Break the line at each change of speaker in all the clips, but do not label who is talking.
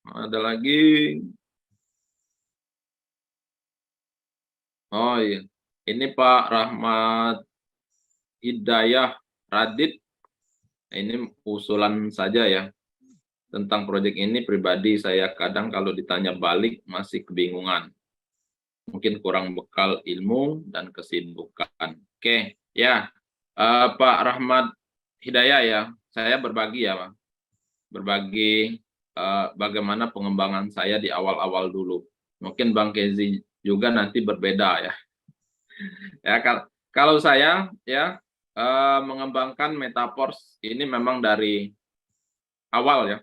Ada lagi. Oh iya, ini Pak Rahmat Hidayah Radit. Ini usulan saja ya. Tentang proyek ini pribadi saya kadang kalau ditanya balik masih kebingungan. Mungkin kurang bekal ilmu dan kesibukan. Oke, ya Pak Rahmat Hidayah ya, saya berbagi ya Pak. Berbagi bagaimana pengembangan saya di awal-awal dulu. Mungkin Bang Kezi juga nanti berbeda ya. Ya kalau saya ya mengembangkan Metaverse ini memang dari awal ya.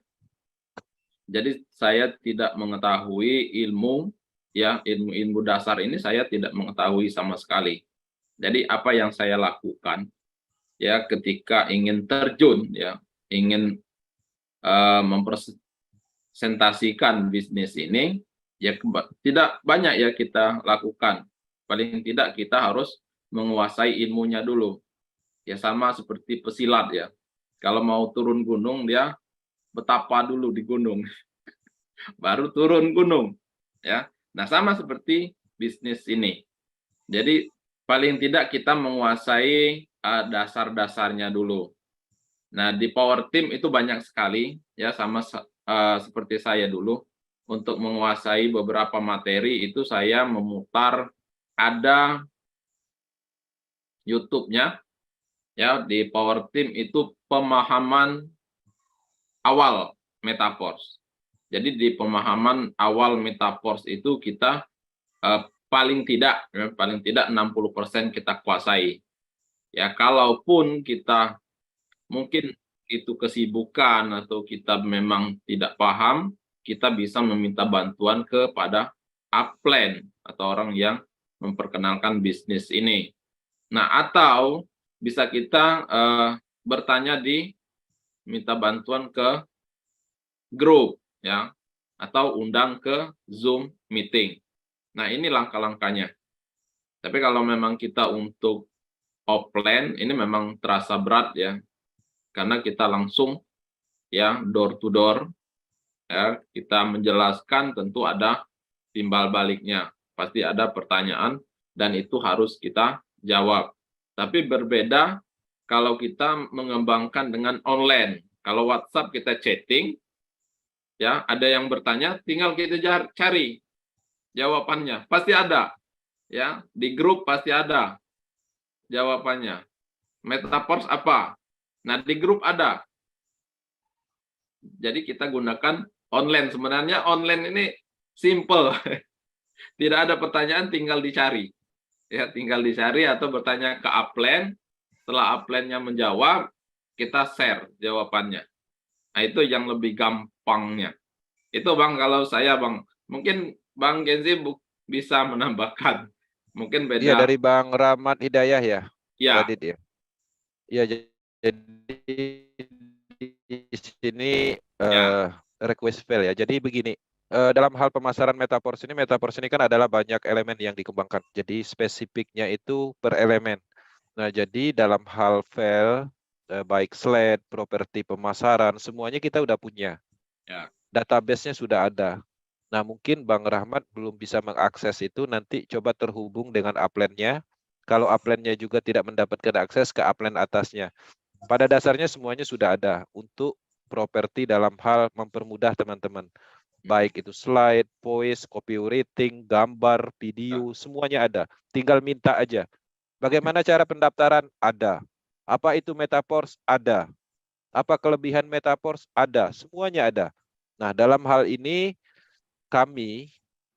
Jadi saya tidak mengetahui ilmu ya, ilmu dasar ini saya tidak mengetahui sama sekali. Jadi apa yang saya lakukan ya ketika ingin terjun ya, ingin mempresentasikan bisnis ini ya tidak banyak ya kita lakukan. Paling tidak kita harus menguasai ilmunya dulu. Ya sama seperti pesilat ya. Kalau mau turun gunung dia betapa dulu di gunung baru turun gunung ya. Nah, sama seperti bisnis ini. Jadi paling tidak kita menguasai dasar-dasarnya dulu. Nah, di Power Team itu banyak sekali ya sama seperti saya dulu untuk menguasai beberapa materi itu saya memutar ada YouTube-nya ya di Power Team itu pemahaman awal Metaverse. Jadi di pemahaman awal Metaverse itu kita paling tidak 60% kita kuasai. Ya, kalaupun kita mungkin itu kesibukan atau kita memang tidak paham, kita bisa meminta bantuan kepada upline atau orang yang memperkenalkan bisnis ini. Nah, atau bisa kita bertanya minta bantuan ke grup ya atau undang ke Zoom meeting. Nah, ini langkah-langkahnya. Tapi kalau memang kita untuk offline ini memang terasa berat ya. Karena kita langsung ya door to door ya, kita menjelaskan tentu ada timbal baliknya. Pasti ada pertanyaan dan itu harus kita jawab. Tapi berbeda kalau kita mengembangkan dengan online. Kalau WhatsApp kita chatting, ya ada yang bertanya, tinggal kita cari jawabannya. Pasti ada, ya di grup pasti ada jawabannya. Metaverse apa? Nah di grup ada. Jadi kita gunakan online. Sebenarnya online ini simple. Tidak ada pertanyaan, tinggal dicari. Ya, tinggal dicari atau bertanya ke upline. Setelah upline-nya menjawab, kita share jawabannya. Nah, itu yang lebih gampangnya. Itu Bang, kalau saya Bang. Mungkin Bang Genzi bisa menambahkan. Mungkin
Iya,
beda.
dari Bang Rahmat Hidayah ya,
Ya,
Radit ya. Iya, jadi di sini
ya,
request fail ya. Jadi begini, dalam hal pemasaran Metaverse ini kan adalah banyak elemen yang dikembangkan. Jadi spesifiknya itu per elemen. Nah, jadi dalam hal fail, baik slide, properti pemasaran, semuanya kita udah punya.
ya.
Database-nya sudah ada. Nah, mungkin Bang Rahmat belum bisa mengakses itu, nanti coba terhubung dengan upline-nya. Kalau upline-nya juga tidak mendapatkan akses ke upline atasnya. Pada dasarnya semuanya sudah ada untuk properti dalam hal mempermudah teman-teman. Baik itu slide, voice, copywriting, gambar, video, semuanya ada. Tinggal minta aja. Bagaimana cara pendaftaran? Ada. Apa itu Metaverse? Ada. Apa kelebihan Metaverse? Ada. Semuanya ada. Nah, dalam hal ini kami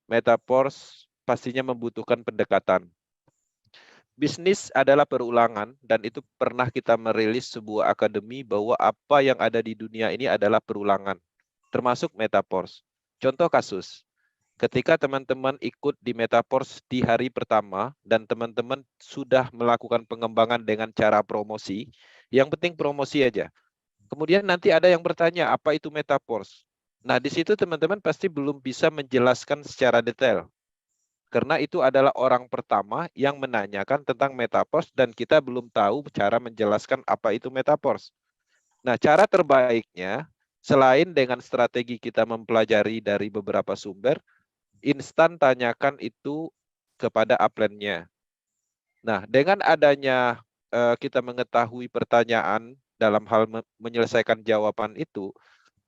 Metaverse pastinya membutuhkan pendekatan. Bisnis adalah perulangan dan itu pernah kita merilis sebuah akademi bahwa apa yang ada di dunia ini adalah perulangan, termasuk Metaverse. Contoh kasus, ketika teman-teman ikut di Metaverse di hari pertama dan teman-teman sudah melakukan pengembangan dengan cara promosi, yang penting promosi aja. Kemudian nanti ada yang bertanya, apa itu Metaverse? Nah, di situ teman-teman pasti belum bisa menjelaskan secara detail. Karena itu adalah orang pertama yang menanyakan tentang Metaverse dan kita belum tahu cara menjelaskan apa itu Metaverse. Nah, cara terbaiknya Selain dengan strategi kita mempelajari dari beberapa sumber, instan tanyakan itu kepada upline-nya. Nah, dengan adanya kita mengetahui pertanyaan dalam hal menyelesaikan jawaban itu,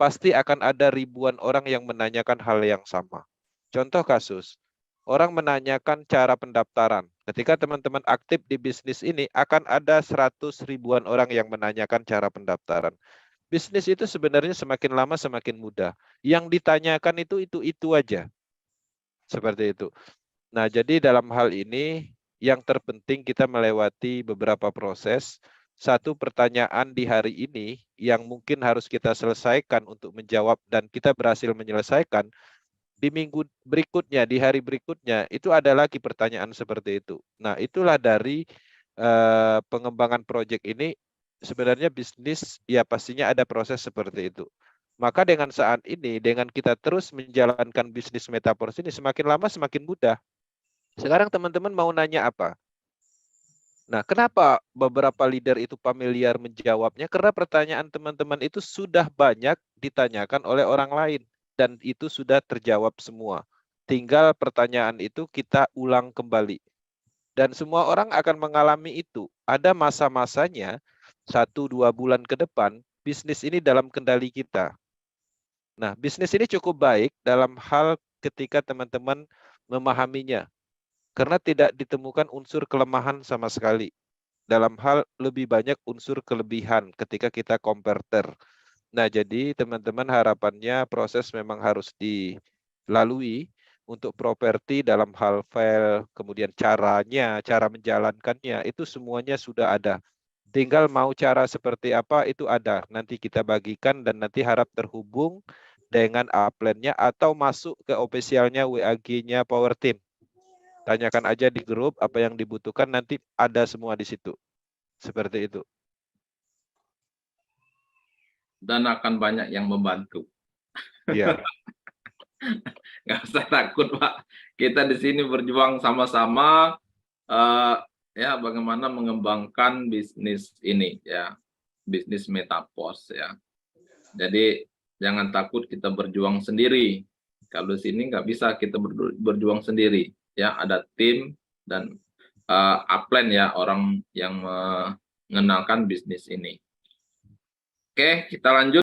pasti akan ada ribuan orang yang menanyakan hal yang sama. Contoh kasus, orang menanyakan cara pendaftaran. Ketika teman-teman aktif di bisnis ini, akan ada 100 ribuan orang yang menanyakan cara pendaftaran. Bisnis itu sebenarnya semakin lama semakin mudah. Yang ditanyakan itu aja. Seperti itu. Nah, jadi dalam hal ini yang terpenting kita melewati beberapa proses. Satu, pertanyaan di hari ini yang mungkin harus kita selesaikan untuk menjawab dan kita berhasil menyelesaikan. Di minggu berikutnya, di hari berikutnya, itu ada lagi pertanyaan seperti itu. Nah, itulah dari pengembangan proyek ini. Sebenarnya bisnis ya pastinya ada proses seperti itu. Maka dengan saat ini, dengan kita terus menjalankan bisnis Metaverse ini, semakin lama semakin mudah. Sekarang teman-teman mau nanya apa? Nah, kenapa beberapa leader itu familiar menjawabnya? Karena pertanyaan teman-teman itu sudah banyak ditanyakan oleh orang lain. Dan itu sudah terjawab semua. Tinggal pertanyaan itu kita ulang kembali. Dan semua orang akan mengalami itu. Ada masa-masanya, 1-2 bulan ke depan, bisnis ini dalam kendali kita. Nah, bisnis ini cukup baik dalam hal ketika teman-teman memahaminya. Karena tidak ditemukan unsur kelemahan sama sekali. Dalam hal lebih banyak unsur kelebihan ketika kita konverter. Nah, jadi teman-teman harapannya proses memang harus dilalui untuk properti dalam hal file, kemudian caranya, cara menjalankannya, itu semuanya sudah ada. Tinggal mau cara seperti apa itu ada. Nanti kita bagikan dan nanti harap terhubung dengan upline-nya atau masuk ke officialnya WAG-nya Power Team. Tanyakan aja di grup apa yang dibutuhkan, nanti ada semua di situ. Seperti itu.
Dan akan banyak yang membantu.
Iya.
Nggak usah takut, Pak. Kita di sini berjuang sama-sama ya bagaimana mengembangkan bisnis ini ya, bisnis Metaverse ya. Jadi jangan takut kita berjuang sendiri. Kalau di sini nggak bisa kita berjuang sendiri ya, ada tim dan upline ya, orang yang mengenalkan bisnis ini. Oke, kita lanjut.